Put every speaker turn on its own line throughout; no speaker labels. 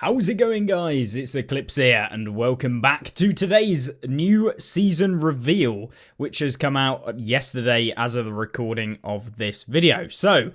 How's it going, guys? It's Eclipse here and welcome back to today's new season reveal, which has come out yesterday as of the recording of this video. So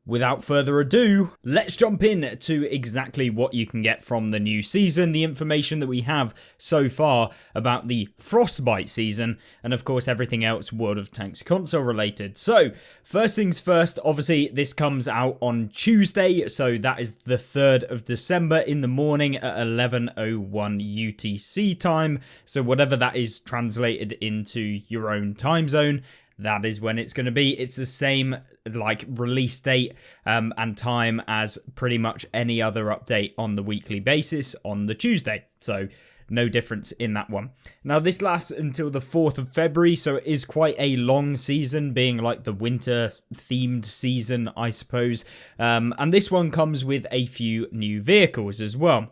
without further ado, let's jump in to exactly what you can get from the new season, the information that we have so far about the Frostbite season, and of course everything else World of Tanks console related. So first things first, obviously this comes out on Tuesday, so that is the 3rd of December in the morning at 11:01 UTC time. So whatever that is translated into your own time zone, that is when it's going to be. It's the same like release date and time as pretty much any other update on the weekly basis on the Tuesday. So no difference in that one. Now this lasts until the 4th of February, so it is quite a long season, being like the winter themed season, I suppose. And this one comes with a few new vehicles as well.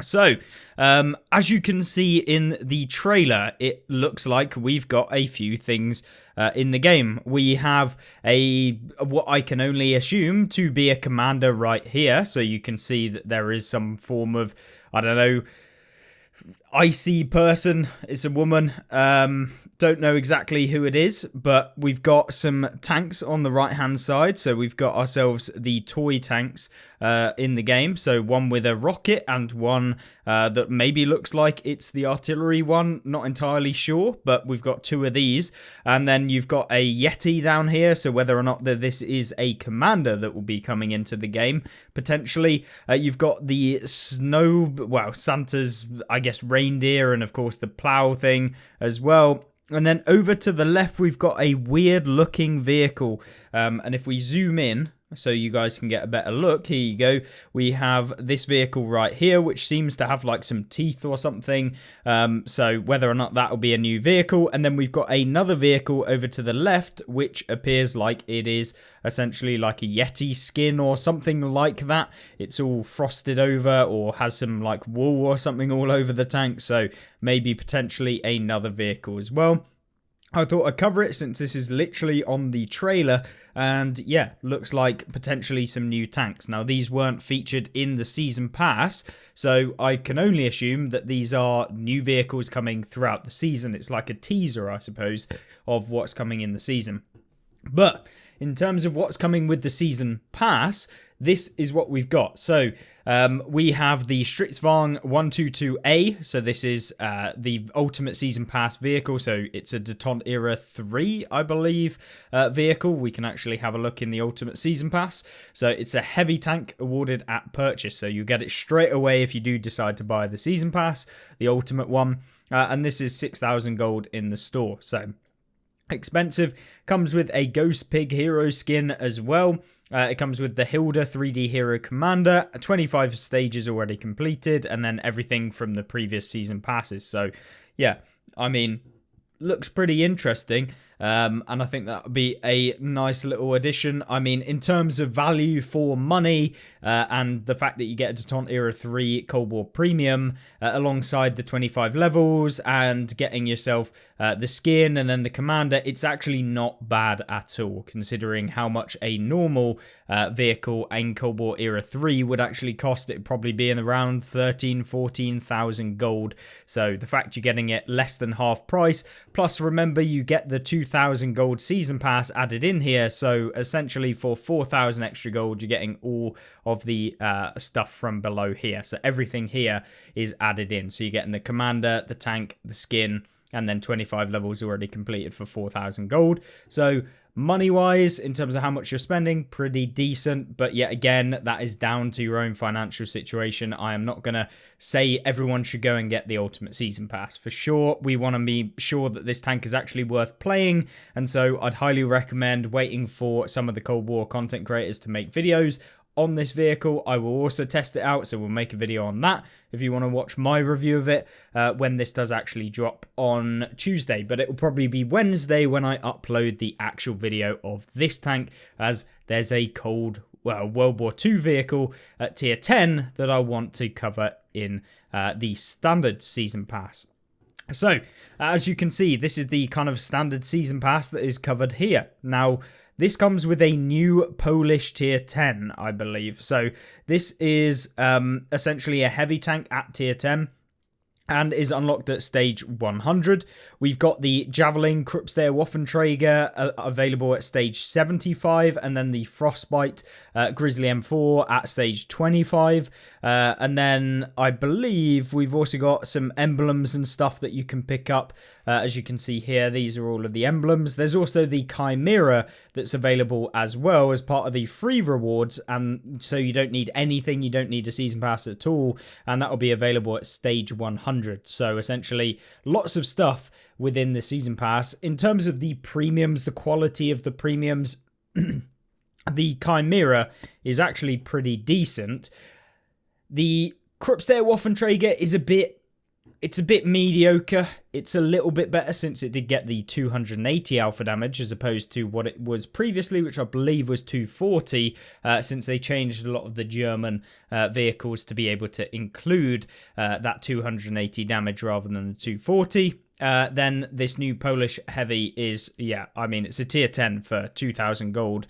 So, as you can see in the trailer, it looks like we've got a few things in the game. We have what I can only assume to be a commander right here. So you can see that there is some form of, I don't know, icy person. It's a woman. Don't know exactly who it is, but we've got some tanks on the right hand side. So we've got ourselves the toy tanks in the game. So one with a rocket and one that maybe looks like it's the artillery one. Not entirely sure, but we've got two of these. And then you've got a Yeti down here. So whether or not this is a commander that will be coming into the game, potentially. You've got the Santa's, I guess, reindeer, and of course the plow thing as well. And then over to the left, we've got a weird looking vehicle. And if we zoom in so you guys can get a better look, here you go. We have this vehicle right here, which seems to have like some teeth or something. So whether or not that will be a new vehicle. And then we've got another vehicle over to the left, which appears like it is essentially like a Yeti skin or something like that. It's all frosted over or has some like wool or something all over the tank. So maybe potentially another vehicle as well. I thought I'd cover it since this is literally on the trailer, and yeah, looks like potentially some new tanks. Now these weren't featured in the season pass, so I can only assume that these are new vehicles coming throughout the season. It's like a teaser, I suppose, of what's coming in the season. But in terms of what's coming with the season pass, this is what we've got. So we have the Stridsvagn 122A. So this is the Ultimate Season Pass vehicle. So it's a Detente Era 3, I believe, vehicle. We can actually have a look in the Ultimate Season Pass. So it's a heavy tank awarded at purchase. So you get it straight away if you do decide to buy the Season Pass, the Ultimate one. And this is 6,000 gold in the store. So expensive. Comes with a Ghost Pig hero skin as well. It comes with the Hilda 3D hero commander, 25 stages already completed, and then everything from the previous season passes. So yeah, I mean, looks pretty interesting. And I think that would be a nice little addition. I mean, in terms of value for money and the fact that you get a Detente Era 3 Cold War Premium alongside the 25 levels and getting yourself the skin and then the commander, it's actually not bad at all, considering how much a normal vehicle in Cold War Era 3 would actually cost. It'd probably be in around 14,000 gold. So the fact you're getting it less than half price, plus remember you get the 2,000 gold season pass added in here, so essentially for 4,000 extra gold you're getting all of the stuff from below here. So everything here is added in, so you're getting the commander, the tank, the skin, and then 25 levels already completed for 4,000 gold. So money wise, in terms of how much you're spending, pretty decent, but yet again, that is down to your own financial situation. I am not going to say everyone should go and get the Ultimate Season Pass. For sure, we want to be sure that this tank is actually worth playing, and so I'd highly recommend waiting for some of the Cold War content creators to make videos on this vehicle. I will also test it out, so we'll make a video on that if you want to watch my review of it when this does actually drop on Tuesday. But it will probably be Wednesday when I upload the actual video of this tank, as there's a World War II vehicle at tier 10 that I want to cover in the standard season pass. So, as you can see, this is the kind of standard season pass that is covered here. Now, this comes with a new Polish tier 10, I believe. So, this is essentially a heavy tank at tier 10. And is unlocked at stage 100. We've got the Javelin Kruppstair Waffenträger available at stage 75, and then the Frostbite Grizzly M4 at stage 25. And then I believe we've also got some emblems and stuff that you can pick up. As you can see here, these are all of the emblems. There's also the Chimera that's available as well as part of the free rewards, and so you don't need anything, you don't need a season pass at all, and that will be available at stage 100. So essentially lots of stuff within the season pass. In terms of the premiums, the quality of the premiums, the Chimera is actually pretty decent. The Kruppstair Waffenträger is a bit mediocre. It's a little bit better since it did get the 280 alpha damage as opposed to what it was previously, which I believe was 240, since they changed a lot of the German vehicles to be able to include that 280 damage rather than the 240. Then this new Polish heavy is, yeah, I mean, it's a tier 10 for 2,000 gold.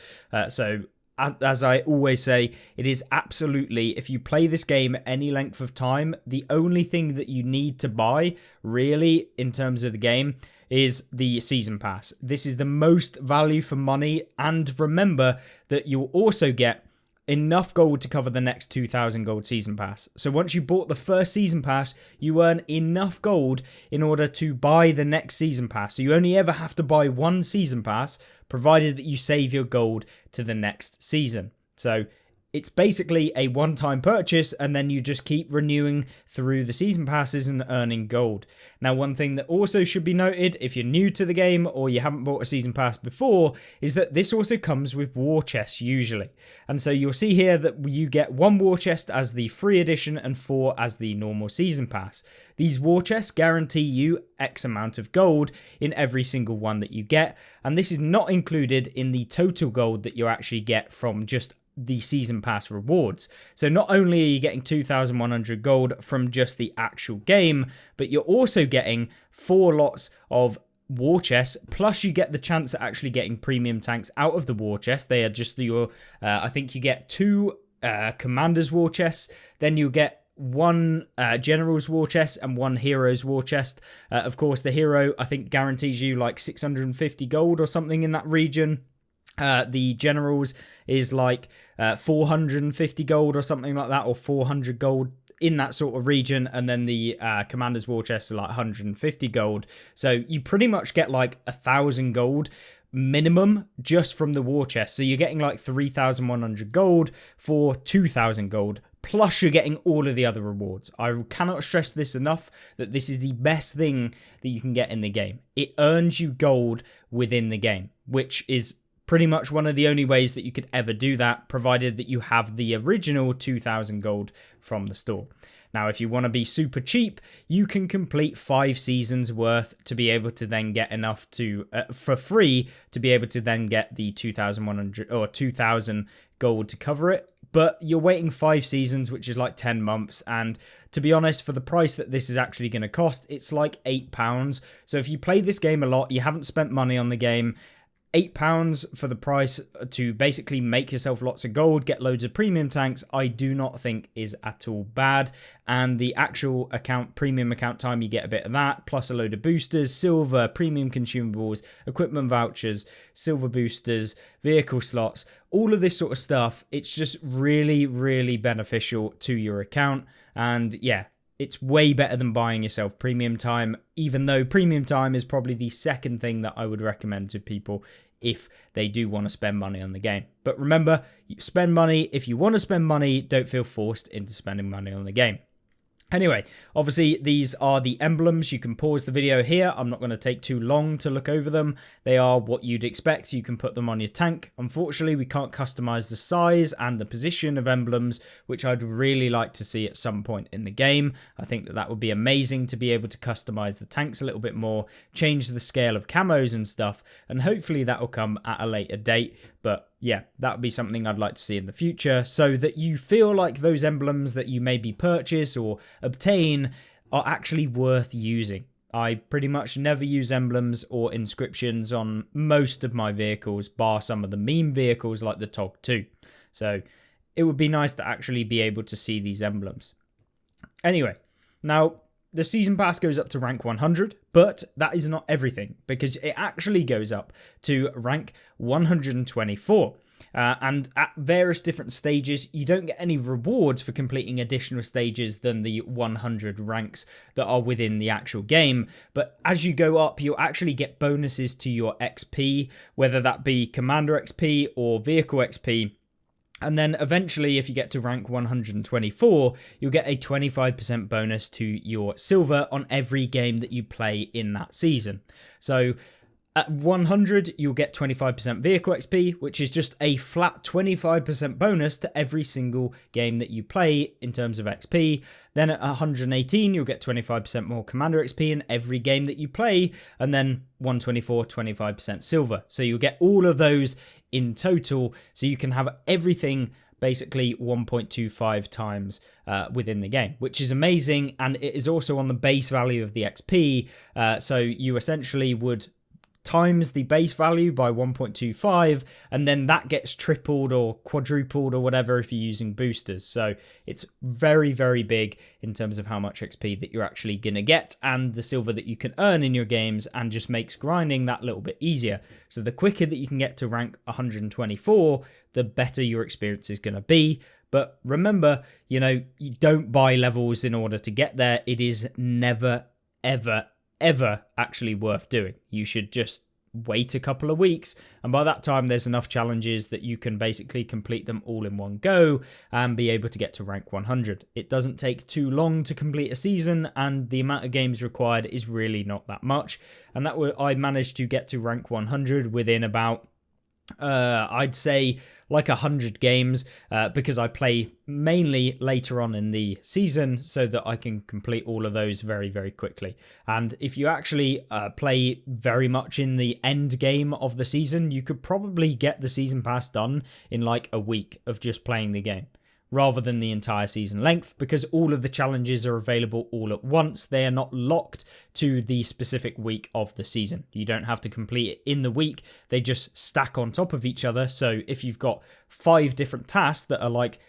So as I always say, it is absolutely, if you play this game any length of time, the only thing that you need to buy, really, in terms of the game, is the season pass. This is the most value for money, and remember that you'll also get enough gold to cover the next 2,000 gold season pass. So once you bought the first season pass, you earn enough gold in order to buy the next season pass. So you only ever have to buy one season pass, provided that you save your gold to the next season. So it's basically a one-time purchase, and then you just keep renewing through the season passes and earning gold. Now, one thing that also should be noted, if you're new to the game or you haven't bought a season pass before, is that this also comes with war chests usually. And so you'll see here that you get 1 war chest as the free edition and 4 as the normal season pass. These war chests guarantee you X amount of gold in every single one that you get, and this is not included in the total gold that you actually get from just the season pass rewards. So not only are you getting 2,100 gold from just the actual game, but you're also getting 4 lots of war chests, plus you get the chance at actually getting premium tanks out of the war chest. They are just your, I think you get 2 commander's war chests, then you get 1 general's war chest and 1 hero's war chest. Of course, the hero, I think, guarantees you like 650 gold or something in that region. The generals is like 450 gold or something like that, or 400 gold in that sort of region, and then the commander's war chest is like 150 gold. So you pretty much get like 1,000 gold minimum just from the war chest. So you're getting like 3,100 gold for 2,000 gold. Plus you're getting all of the other rewards. I cannot stress this enough, that this is the best thing that you can get in the game. It earns you gold within the game, which is pretty much one of the only ways that you could ever do that, provided that you have the original 2,000 gold from the store. Now, if you want to be super cheap, you can complete 5 seasons worth to be able to then get enough to for free to be able to then get the 2,100 or 2,000 gold to cover it. But you're waiting 5 seasons, which is like 10 months. And to be honest, for the price that this is actually going to cost, it's like £8. So if you play this game a lot, you haven't spent money on the game, £8 for the price to basically make yourself lots of gold, get loads of premium tanks, I do not think is at all bad. And the actual account, premium account time, you get a bit of that, plus a load of boosters, silver, premium consumables, equipment vouchers, silver boosters, vehicle slots, all of this sort of stuff. It's just really, really beneficial to your account. And yeah, it's way better than buying yourself premium time, even though premium time is probably the second thing that I would recommend to people if they do want to spend money on the game. But remember, you spend money if you want to spend money, don't feel forced into spending money on the game. Anyway, obviously these are the emblems. You can pause the video here. I'm not going to take too long to look over them. They are what you'd expect. You can put them on your tank. Unfortunately, we can't customize the size and the position of emblems, which I'd really like to see at some point in the game. I think that that would be amazing to be able to customize the tanks a little bit more, change the scale of camos and stuff, and hopefully that will come at a later date. But yeah, that would be something I'd like to see in the future, so that you feel like those emblems that you maybe purchase or obtain are actually worth using. I pretty much never use emblems or inscriptions on most of my vehicles, bar some of the meme vehicles like the TOG 2. So it would be nice to actually be able to see these emblems. Anyway, now the season pass goes up to rank 100, but that is not everything, because it actually goes up to rank 124. And at various different stages, you don't get any rewards for completing additional stages than the 100 ranks that are within the actual game. But as you go up, you'll actually get bonuses to your XP, whether that be Commander XP or Vehicle XP. And then eventually, if you get to rank 124, you'll get a 25% bonus to your silver on every game that you play in that season. So at 100, you'll get 25% vehicle XP, which is just a flat 25% bonus to every single game that you play in terms of XP. Then at 118, you'll get 25% more commander XP in every game that you play. And then 124, 25% silver. So you'll get all of those in total. So you can have everything basically 1.25 times within the game, which is amazing. And it is also on the base value of the XP. So you essentially would times the base value by 1.25, and then that gets tripled or quadrupled or whatever if you're using boosters. So it's very, very big in terms of how much XP that you're actually going to get and the silver that you can earn in your games, and just makes grinding that little bit easier. So the quicker that you can get to rank 124, the better your experience is going to be. But remember, you don't buy levels in order to get there. It is never, ever actually worth doing. You should just wait a couple of weeks, and by that time there's enough challenges that you can basically complete them all in one go and be able to get to rank 100. It doesn't take too long to complete a season, and the amount of games required is really not that much, and I managed to get to rank 100 within about I'd say like 100 games, because I play mainly later on in the season so that I can complete all of those very, very quickly. And if you actually play very much in the end game of the season, you could probably get the season pass done in like a week of just playing the game, rather than the entire season length, because all of the challenges are available all at once. They are not locked to the specific week of the season. You don't have to complete it in the week. They just stack on top of each other. So if you've got 5 different tasks that are like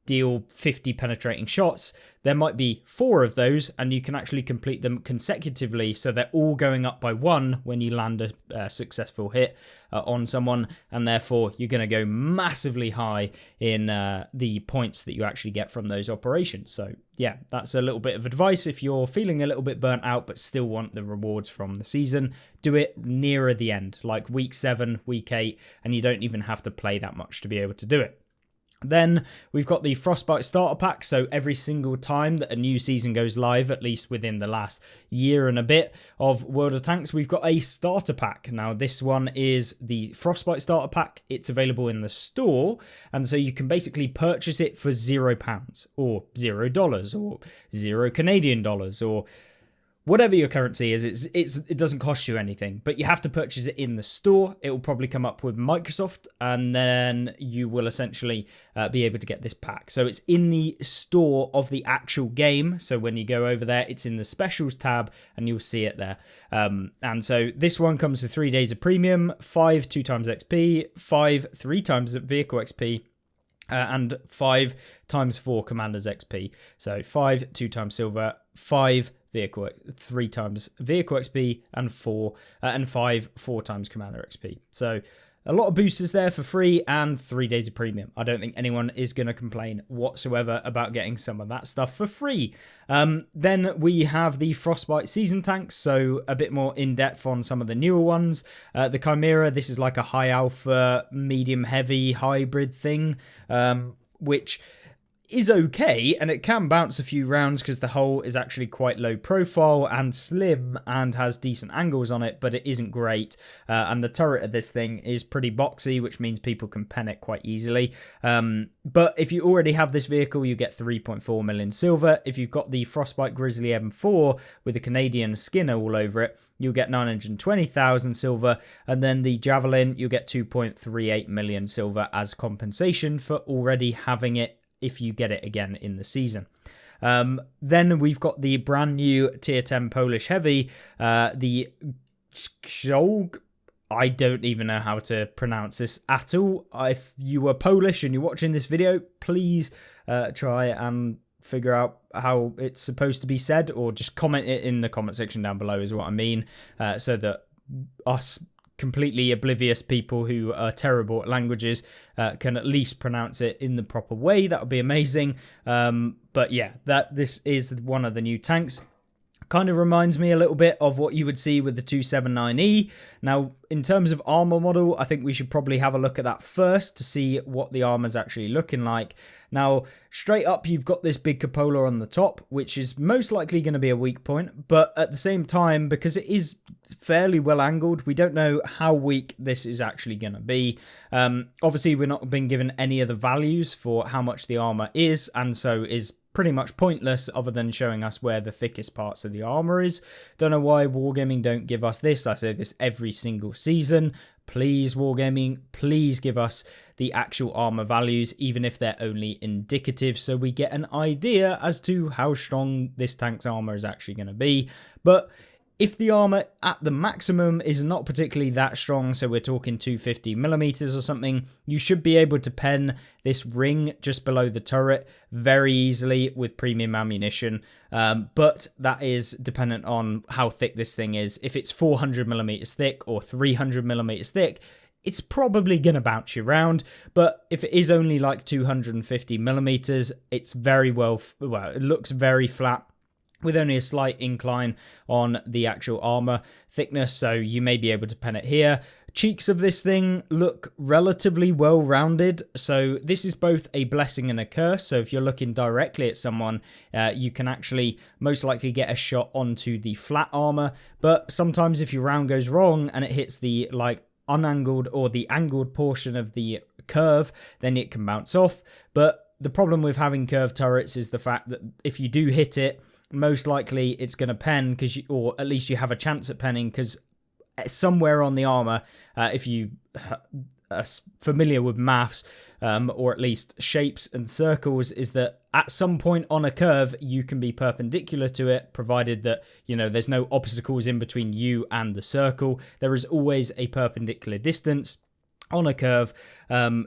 deal 50 penetrating shots, there might be 4 of those, and you can actually complete them consecutively, so they're all going up by 1 when you land a successful hit on someone, and therefore you're going to go massively high in the points that you actually get from those operations. So yeah, that's a little bit of advice. If you're feeling a little bit burnt out but still want the rewards from the season, do it nearer the end, like week 7, week 8, and you don't even have to play that much to be able to do it. Then we've got the Frostbite starter pack, so every single time that a new season goes live, at least within the last year and a bit of World of Tanks, we've got a starter pack. Now this one is the Frostbite starter pack. It's available in the store, and so you can basically purchase it for £0 or $0 or $0 or whatever your currency is. It doesn't cost you anything, but you have to purchase it in the store. It will probably come up with Microsoft, and then you will essentially be able to get this pack. So it's in the store of the actual game. So when you go over there, it's in the specials tab and you'll see it there. And so this one comes with 3 days of premium, 5 2 times XP, 5 3 times vehicle XP, and 5 times 4 commanders XP. So 5 2 times silver, 5 vehicle, 3 times vehicle XP, and 5 4 times commander XP. So a lot of boosters there for free and 3 days of premium. I don't think anyone is going to complain whatsoever about getting some of that stuff for free. Then we have the Frostbite season tanks, so a bit more in depth on some of the newer ones. The Chimera, this is like a high alpha, medium heavy hybrid thing, which is okay, and it can bounce a few rounds because the hull is actually quite low profile and slim and has decent angles on it, but it isn't great. And the turret of this thing is pretty boxy, which means people can pen it quite easily. But if you already have this vehicle, you get 3.4 million silver. If you've got the Frostbite Grizzly M4 with a Canadian skinner all over it, you'll get 920,000 silver. And then the Javelin, you'll get 2.38 million silver as compensation for already having it if you get it again in the season. Then we've got the brand new tier 10 Polish heavy, the Skjolg. I don't even know how to pronounce this at all. If you are Polish and you're watching this video, please try and figure out how it's supposed to be said, or just comment it in the comment section down below is what I mean, so that us completely oblivious people who are terrible at languages can at least pronounce it in the proper way. That would be amazing. But yeah, this is one of the new tanks. Kind of reminds me a little bit of what you would see with the 279E. Now, in terms of armor model, I think we should probably have a look at that first to see what the armor's actually looking like. Now, straight up, you've got this big cupola on the top, which is most likely going to be a weak point, but at the same time, because it is fairly well angled, we don't know how weak this is actually going to be. Obviously, we're not been given any of the values for how much the armor is, and so is pretty much pointless other than showing us where the thickest parts of the armor is. Don't know why Wargaming don't give us this. I say this every single season. Please, Wargaming, please give us the actual armor values, even if they're only indicative, so we get an idea as to how strong this tank's armor is actually going to be. But if the armor at the maximum is not particularly that strong, so we're talking 250mm or something, you should be able to pen this ring just below the turret very easily with premium ammunition. But that is dependent on how thick this thing is. If it's 400mm thick or 300mm thick, it's probably going to bounce you around. But if it is only like 250mm, it's very well, it looks very flat, with only a slight incline on the actual armor thickness, so you may be able to pen it here. Cheeks of this thing look relatively well rounded, so this is both a blessing and a curse. So if you're looking directly at someone, you can actually most likely get a shot onto the flat armor, but sometimes if your round goes wrong and it hits the like unangled or the angled portion of the curve, then it can bounce off. But the problem with having curved turrets is the fact that if you do hit it, most likely it's going to pen, or at least you have a chance at penning, because somewhere on the armor, if you are familiar with maths, or at least shapes and circles, is that at some point on a curve you can be perpendicular to it, provided that, you know, there's no obstacles in between you and the circle. There is always a perpendicular distance on a curve.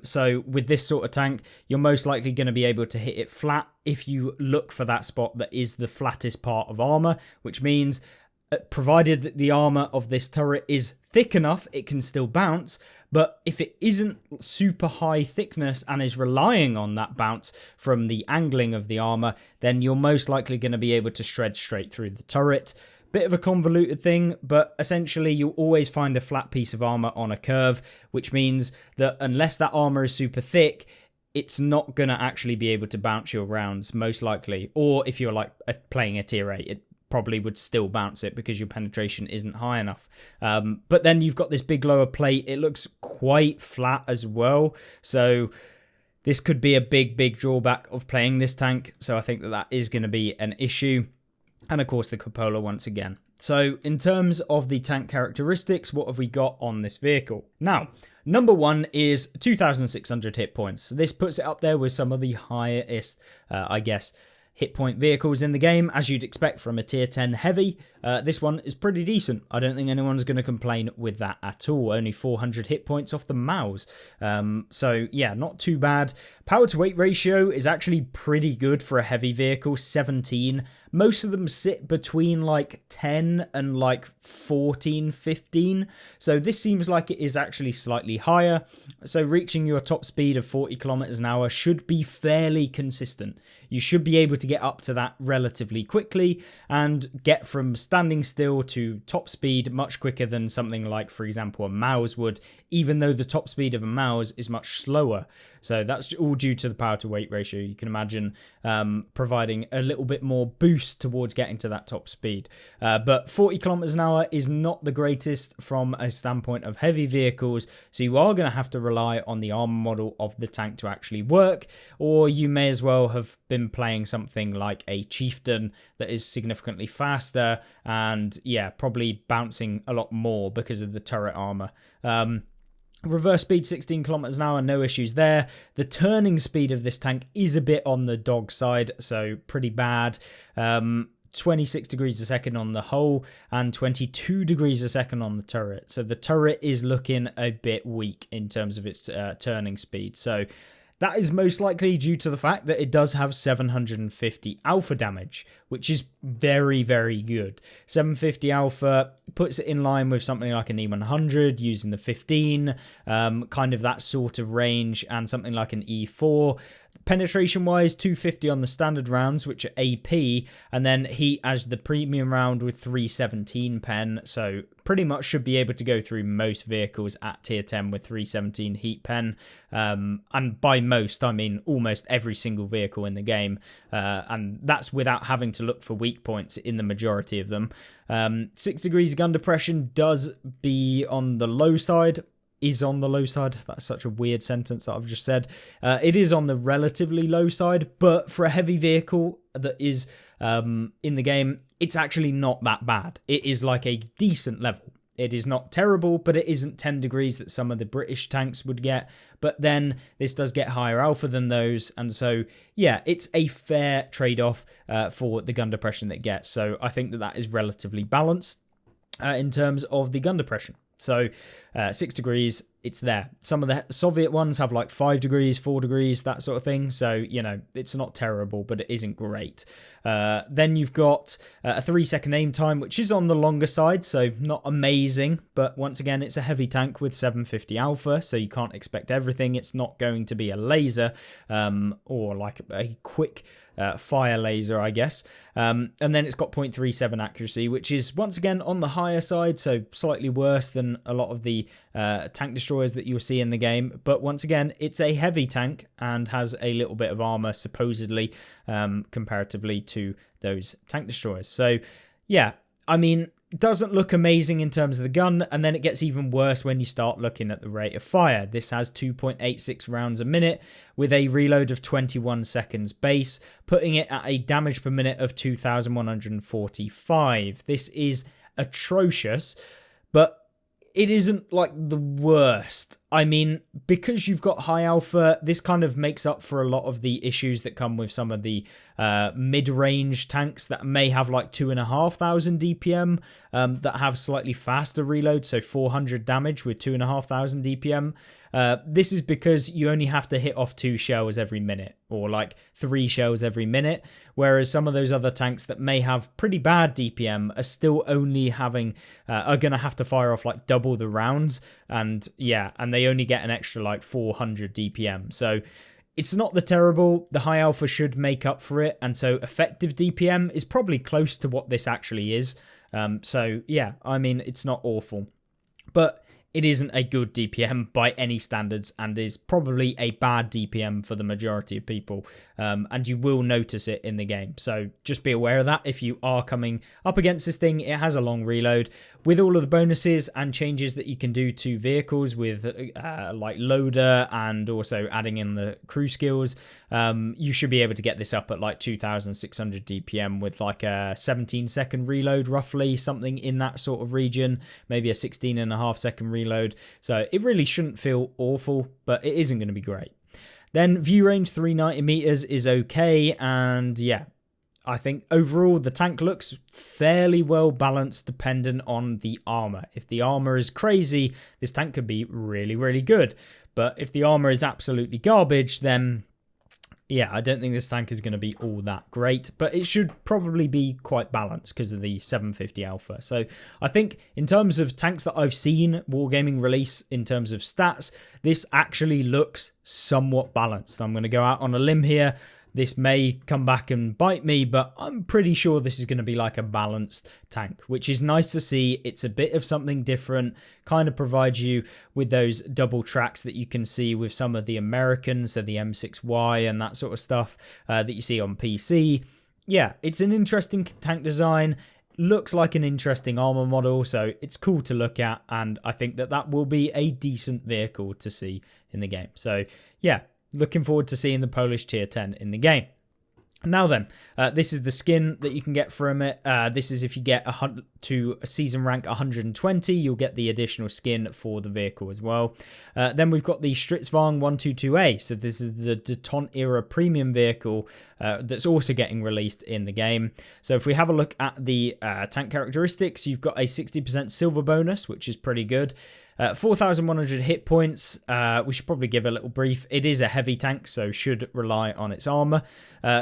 So with this sort of tank, you're most likely going to be able to hit it flat if you look for that spot that is the flattest part of armor, which means provided that the armor of this turret is thick enough, it can still bounce. But if it isn't super high thickness and is relying on that bounce from the angling of the armor, then you're most likely going to be able to shred straight through the turret. Bit of a convoluted thing, but essentially you'll always find a flat piece of armor on a curve, which means that unless that armor is super thick, it's not going to actually be able to bounce your rounds, most likely. Or if you're like playing a tier 8, it probably would still bounce it because your penetration isn't high enough. But then you've got this big lower plate. It looks quite flat as well. So this could be a big drawback of playing this tank. So I think that is going to be an issue. And of course the cupola once again. So in terms of the tank characteristics, what have we got on this vehicle? Now, number one is 2,600 hit points. This puts it up there with some of the highest, I guess, hit point vehicles in the game, as you'd expect from a tier 10 heavy. This one is pretty decent. I don't think anyone's going to complain with that at all. Only 400 hit points off the mouse. So yeah, not too bad. Power to weight ratio is actually pretty good for a heavy vehicle, 17. Most of them sit between like 10 and like 14, 15. So this seems like it is actually slightly higher. So reaching your top speed of 40 kilometers an hour should be fairly consistent. You should be able to get up to that relatively quickly and get from standing still to top speed much quicker than something like, for example, a mouse would, even though the top speed of a mouse is much slower. So that's all due to the power to weight ratio. You can imagine providing a little bit more boost towards getting to that top speed. But 40 kilometers an hour is not the greatest from a standpoint of heavy vehicles. So you are going to have to rely on the armor model of the tank to actually work, or you may as well have been playing something like a chieftain that is significantly faster and yeah, probably bouncing a lot more because of the turret armor. Reverse speed 16 kilometers an hour, no issues there. The turning speed of this tank is a bit on the dog side, so pretty bad. 26 degrees a second on the hull and 22 degrees a second on the turret. So the turret is looking a bit weak in terms of its turning speed. So that is most likely due to the fact that it does have 750 alpha damage, which is very, very good. 750 alpha puts it in line with something like an E100 using the 15, kind of that sort of range, and something like an E4. Penetration wise, 250 on the standard rounds, which are AP, and then heat as the premium round with 317 pen. So pretty much should be able to go through most vehicles at tier 10 with 317 heat pen. And by most, I mean almost every single vehicle in the game. And that's without having to look for weak points in the majority of them. 6 degrees gun depression does be on the low side. Is on the low side. That's such a weird sentence that I've just said. It is on the relatively low side, but for a heavy vehicle that is in the game, it's actually not that bad. It is like a decent level. It is not terrible, but it isn't 10 degrees that some of the British tanks would get. But then this does get higher alpha than those. And so, yeah, it's a fair trade-off for the gun depression that it gets. So I think that that is relatively balanced in terms of the gun depression. So 6 degrees, it's there. Some of the Soviet ones have like 5 degrees, 4 degrees, that sort of thing. So, you know, it's not terrible, but it isn't great. Then you've got a 3-second aim time, which is on the longer side. So not amazing, but once again, it's a heavy tank with 750 alpha. So you can't expect everything. It's not going to be a laser or like a quick fire laser, I guess. And then it's got 0.37 accuracy, which is once again on the higher side, so slightly worse than a lot of the tank destroyers that you'll see in the game. But once again, it's a heavy tank and has a little bit of armor, supposedly, comparatively to those tank destroyers. So yeah, I mean, doesn't look amazing in terms of the gun, and then it gets even worse when you start looking at the rate of fire. This has 2.86 rounds a minute with a reload of 21 seconds base, putting it at a damage per minute of 2,145. This is atrocious, but it isn't like the worst. I mean, because you've got high alpha, this kind of makes up for a lot of the issues that come with some of the mid-range tanks that may have like 2,500 DPM that have slightly faster reload, so 400 damage with 2,500 DPM. This is because you only have to hit off 2 shells every minute, or like 3 shells every minute, whereas some of those other tanks that may have pretty bad DPM are still only having, are going to have to fire off like double the rounds, and yeah, and they only get an extra like 400 DPM. So it's not the terrible. The high alpha should make up for it, and so effective DPM is probably close to what this actually is. So yeah, I mean, it's not awful, but it isn't a good DPM by any standards, and is probably a bad DPM for the majority of people, and you will notice it in the game. So just be aware of that if you are coming up against this thing. It has a long reload. With all of the bonuses and changes that you can do to vehicles with like loader and also adding in the crew skills, you should be able to get this up at like 2,600 DPM with like a 17-second reload, roughly, something in that sort of region, maybe a 16.5-second reload. So it really shouldn't feel awful, but it isn't going to be great. Then view range 390 meters is okay, and yeah, I think overall the tank looks fairly well balanced dependent on the armor. If the armor is crazy, this tank could be really, really good. But if the armor is absolutely garbage, then yeah, I don't think this tank is going to be all that great, but it should probably be quite balanced because of the 750 alpha. So I think in terms of tanks that I've seen Wargaming release in terms of stats, this actually looks somewhat balanced. I'm going to go out on a limb here. This may come back and bite me, but I'm pretty sure this is going to be like a balanced tank, which is nice to see. It's a bit of something different, kind of provides you with those double tracks that you can see with some of the Americans, so the M6Y and that sort of stuff that you see on PC. Yeah, it's an interesting tank design. Looks like an interesting armor model, so it's cool to look at, and I think that that will be a decent vehicle to see in the game. So yeah, looking forward to seeing the Polish tier 10 in the game. Now then, this is the skin that you can get from it. This is if you get to a season rank 120, you'll get the additional skin for the vehicle as well. Then we've got the Stridsvagn 122A. So this is the Detente era premium vehicle that's also getting released in the game. So if we have a look at the tank characteristics, you've got a 60% silver bonus, which is pretty good. 4,100 hit points. We should probably give a little brief. It is a heavy tank, so should rely on its armor.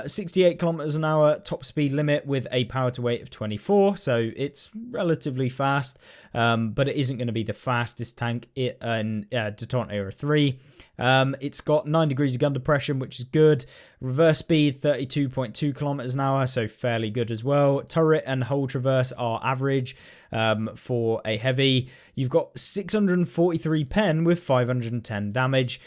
68 kilometers an hour top speed limit with a power to weight of 24, so it's relatively fast, but it isn't going to be the fastest tank in Detente Era 3. It's got 9 degrees of gun depression, which is good. Reverse speed 32.2 kilometers an hour, so fairly good as well. Turret and hull traverse are average for a heavy. You've got 643 pen with 510 damage,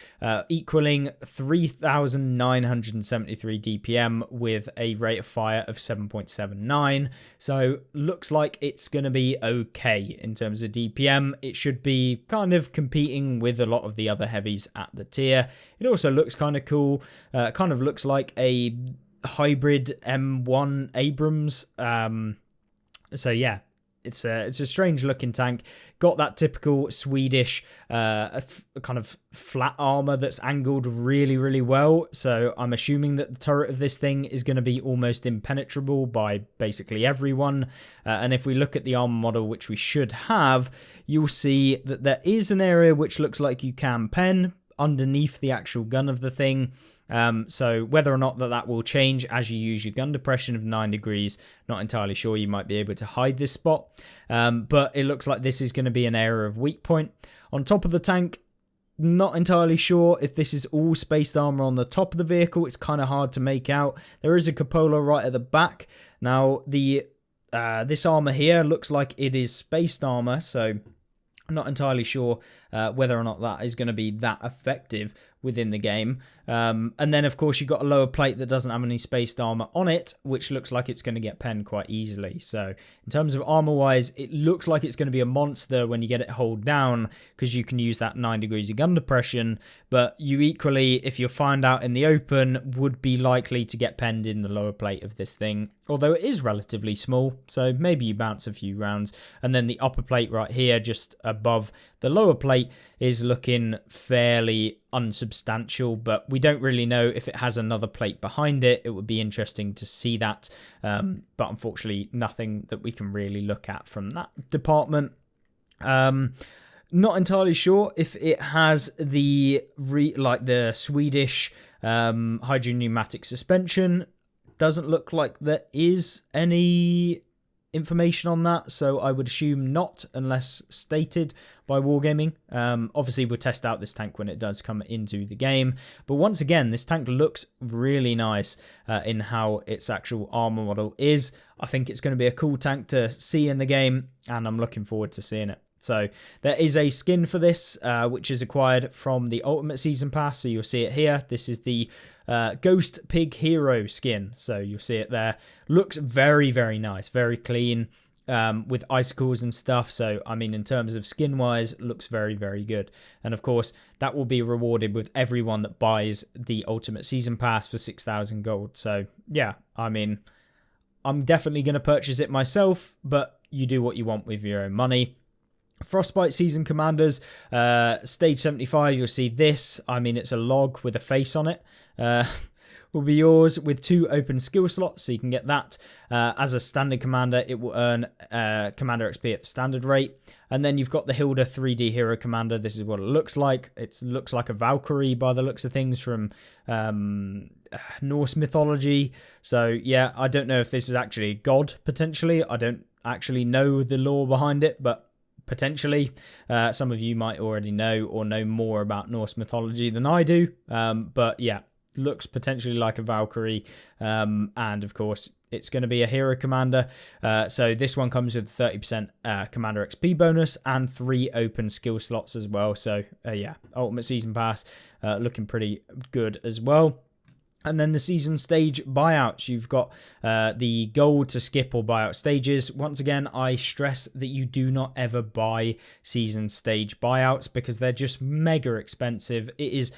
equaling 3,973 DPM with a rate of fire of 7.79. So looks like it's going to be okay in terms of DPM. It should be kind of competing with a lot of the other heavies at the tier. It also looks kind of cool. Kind of looks like a hybrid M1 Abrams. So yeah. It's a strange looking tank. Got that typical Swedish kind of flat armor that's angled really, really well. So I'm assuming that the turret of this thing is going to be almost impenetrable by basically everyone. And if we look at the armor model, which we should have, you'll see that there is an area which looks like you can pen underneath the actual gun of the thing. So whether or not that will change as you use your gun depression of 9 degrees, not entirely sure. You might be able to hide this spot, but it looks like this is going to be an area of weak point. On top of the tank, not entirely sure if this is all spaced armor on the top of the vehicle. It's kind of hard to make out. There is a cupola right at the back. Now this armor here looks like it is spaced armor, so I'm not entirely sure whether or not that is going to be that effective within the game. And then, of course, you've got a lower plate that doesn't have any spaced armor on it, which looks like it's going to get penned quite easily. So in terms of armor-wise, it looks like it's going to be a monster when you get it hulled down, because you can use that 9 degrees of gun depression. But you equally, if you're found out in the open, would be likely to get penned in the lower plate of this thing, although it is relatively small, so maybe you bounce a few rounds. And then the upper plate right here, just above the lower plate, is looking fairly unsubstantial, but we don't really know if it has another plate behind it. It would be interesting to see that, but unfortunately nothing that we can really look at from that department. Not entirely sure if it has the Swedish hydrogen pneumatic suspension. Doesn't look like there is any information on that, so I would assume not, unless stated by Wargaming. Obviously we'll test out this tank when it does come into the game, but once again, this tank looks really nice in how its actual armor model is. I think it's going to be a cool tank to see in the game, and I'm looking forward to seeing it. So there is a skin for this, which is acquired from the Ultimate Season Pass. So you'll see it here. This is the Ghost Pig Hero skin. So you'll see it there. Looks very, very nice. Very clean with icicles and stuff. So, I mean, in terms of skin-wise, looks very, very good. And, of course, that will be rewarded with everyone that buys the Ultimate Season Pass for 6,000 gold. So, yeah, I mean, I'm definitely going to purchase it myself, but you do what you want with your own money. Frostbite Season Commanders, stage 75, you'll see this. I mean, it's a log with a face on it. Will be yours with 2 open skill slots, so you can get that. As a standard commander, it will earn commander XP at the standard rate. And then you've got the Hilda 3D Hero Commander. This is what it looks like. It looks like a Valkyrie by the looks of things from Norse mythology. So, yeah, I don't know if this is actually a god, potentially. I don't actually know the lore behind it, but potentially. Some of you might already know or know more about Norse mythology than I do. But yeah, looks potentially like a Valkyrie. And of course, it's going to be a hero commander. So this one comes with 30% commander XP bonus and 3 open skill slots as well. So yeah, Ultimate Season Pass looking pretty good as well. And then the season stage buyouts. You've got the gold to skip or buyout stages. Once again, I stress that you do not ever buy season stage buyouts because they're just mega expensive. It is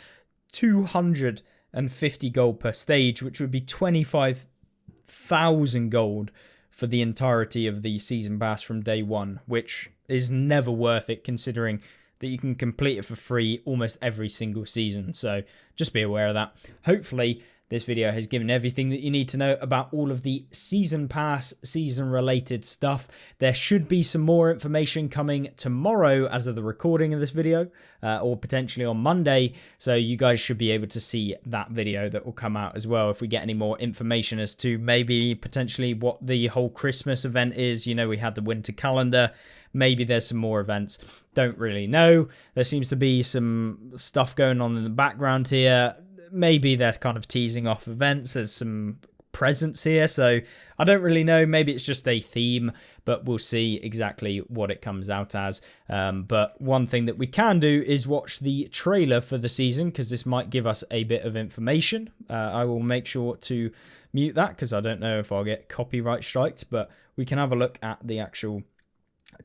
200 150 gold per stage, which would be 25,000 gold for the entirety of the season pass from day one, which is never worth it considering that you can complete it for free almost every single season. So just be aware of that. Hopefully this video has given everything that you need to know about all of the season pass, season related stuff. There should be some more information coming tomorrow as of the recording of this video, or potentially on Monday. So you guys should be able to see that video that will come out as well if we get any more information as to maybe potentially what the whole Christmas event is. You know, we had the winter calendar. Maybe there's some more events. Don't really know. There seems to be some stuff going on in the background here. Maybe they're kind of teasing off events. There's some presents here, so I don't really know. Maybe it's just a theme, but we'll see exactly what it comes out as. But one thing that we can do is watch the trailer for the season, because this might give us a bit of information. I will make sure to mute that because I don't know if I'll get copyright striked, but we can have a look at the actual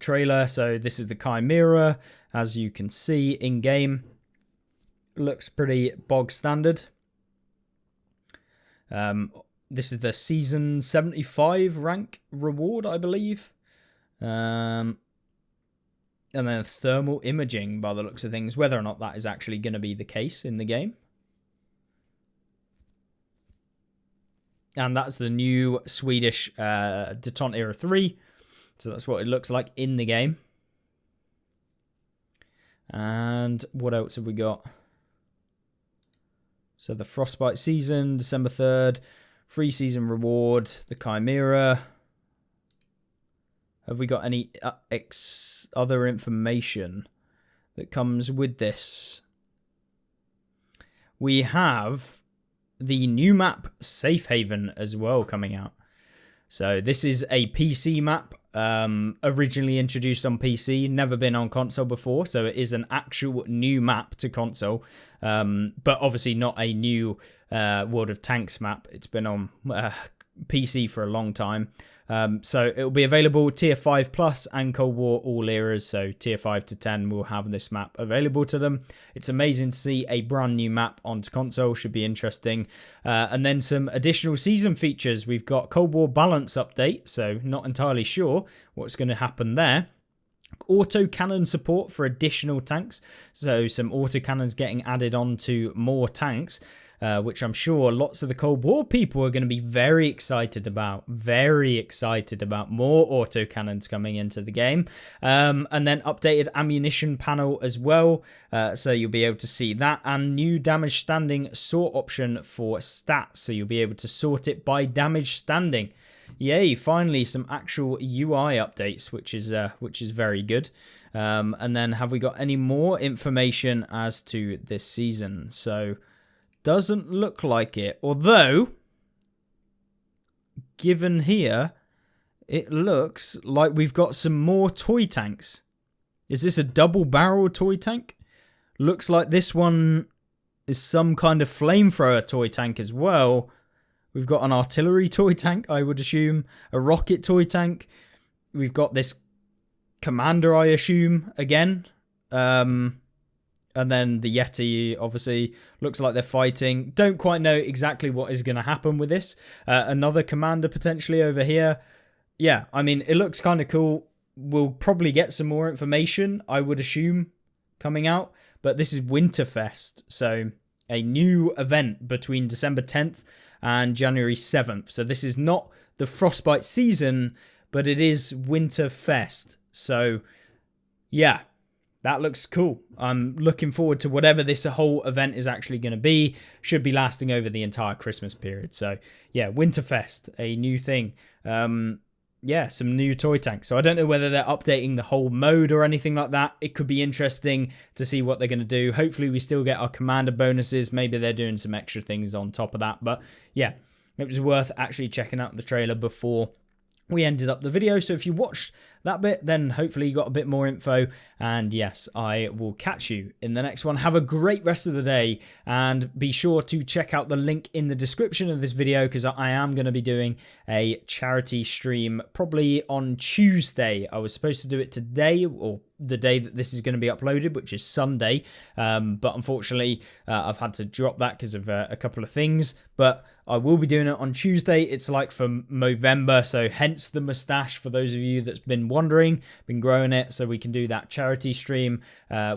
trailer. So this is the Chimera, as you can see in game. Looks pretty bog standard. This is the season 75 rank reward, I believe. And then thermal imaging by the looks of things, whether or not that is actually going to be the case in the game. And that's the new Swedish Detente Era 3. So that's what it looks like in the game. And what else have we got? So the Frostbite season, December 3rd, free season reward, the Chimera. Have we got any other information that comes with this? We have the new map, Safe Haven, as well coming out. So this is a PC map, originally introduced on PC, never been on console before, so it is an actual new map to console, but obviously not a new World of Tanks map. It's been on PC for a long time. So it will be available Tier 5 Plus and Cold War all eras, so Tier 5 to 10 will have this map available to them. It's amazing to see a brand new map onto console, should be interesting. And then some additional season features. We've got Cold War balance update, so not entirely sure what's going to happen there. Auto cannon support for additional tanks, so some auto cannons getting added on to more tanks. Which I'm sure lots of the Cold War people are going to be very excited about. Very excited about more autocannons coming into the game. And then updated ammunition panel as well. So you'll be able to see that. And new damage standing sort option for stats. So you'll be able to sort it by damage standing. Yay, finally some actual UI updates, which is very good. And then have we got any more information as to this season? So doesn't look like it, although given here it looks like we've got some more toy tanks. Is this a double barrel toy tank? Looks like this one is some kind of flamethrower toy tank as well. We've got an artillery toy tank, I would assume, a rocket toy tank. We've got this commander, I assume, again. And then the Yeti, obviously, looks like they're fighting. Don't quite know exactly what is going to happen with this. Another commander potentially over here. Yeah, I mean, it looks kind of cool. We'll probably get some more information, I would assume, coming out. But this is Winterfest, so a new event between December 10th and January 7th. So this is not the Frostbite season, but it is Winterfest. So, yeah. That looks cool. I'm looking forward to whatever this whole event is actually going to be. Should be lasting over the entire Christmas period. So, yeah, Winterfest, a new thing. Yeah, some new toy tanks. So I don't know whether they're updating the whole mode or anything like that. It could be interesting to see what they're going to do. Hopefully we still get our commander bonuses. Maybe they're doing some extra things on top of that. But, yeah, it was worth actually checking out the trailer before we ended up the video. So if you watched that bit, then hopefully you got a bit more info. And yes, I will catch you in the next one. Have a great rest of the day, and be sure to check out the link in the description of this video, because I am going to be doing a charity stream probably on Tuesday. I was supposed to do it today, or the day that this is going to be uploaded, which is Sunday. But unfortunately, I've had to drop that because of a couple of things. But I will be doing it on Tuesday. It's like for Movember, so hence the mustache for those of you that's been wondering, been growing it, so we can do that charity stream,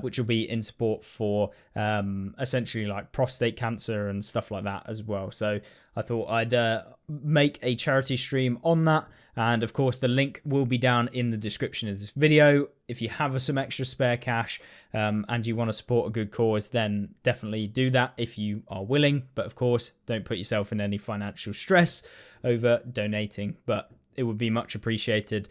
which will be in support for essentially like prostate cancer and stuff like that as well. So I thought I'd make a charity stream on that. And of course, the link will be down in the description of this video. If you have some extra spare cash and you want to support a good cause, then definitely do that if you are willing. But of course, don't put yourself in any financial stress over donating, but it would be much appreciated.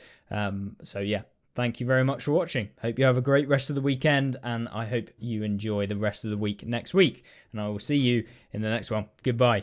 So yeah, thank you very much for watching. Hope you have a great rest of the weekend, and I hope you enjoy the rest of the week next week. And I will see you in the next one. Goodbye.